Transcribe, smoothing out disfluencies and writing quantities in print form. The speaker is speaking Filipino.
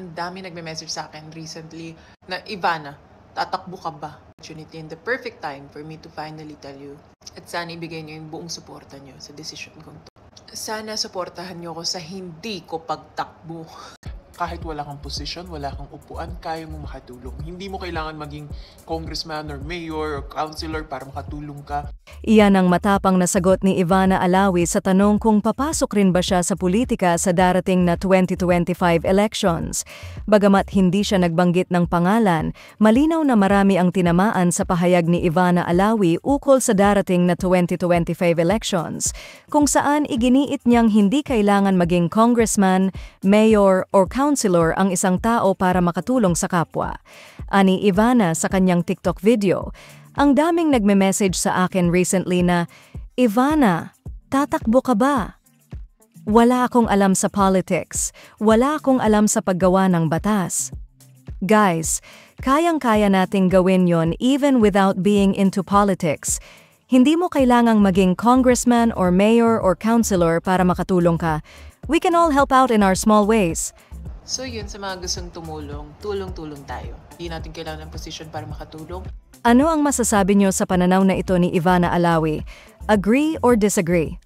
Ang dami nagme-message sa akin recently na, "Ivana, tatakbo ka ba? Opportunity and the perfect time for me to finally tell you at sana ibigay niyo yung buong suporta niyo sa desisyon kong 'to. Sana suportahan niyo ako sa hindi ko pagtakbo." Kahit wala kang posisyon, wala kang upuan, kaya mong makatulong. Hindi mo kailangan maging congressman or mayor or councilor para makatulong ka. Iyan ang matapang na sagot ni Ivana Alawi sa tanong kung papasok rin ba siya sa politika sa darating na 2025 elections. Bagamat hindi siya nagbanggit ng pangalan, malinaw na marami ang tinamaan sa pahayag ni Ivana Alawi ukol sa darating na 2025 elections, kung saan iginiit niyang hindi kailangan maging congressman, mayor, or councilor ang isang tao para makatulong sa kapwa. Ani Ivana sa kanyang TikTok video, "Ang daming nagme-message sa akin recently na, 'Ivana, tatakbo ka ba?' Wala akong alam sa politics, wala akong alam sa paggawa ng batas." Guys, kayang-kaya nating gawin yon even without being into politics. Hindi mo kailangang maging congressman or mayor or councilor para makatulong ka. We can all help out in our small ways. So yun, sa mga gustong tumulong, tulong-tulong tayo. Hindi natin kailangan ng posisyon para makatulong. Ano ang masasabi niyo sa pananaw na ito ni Ivana Alawi? Agree or disagree?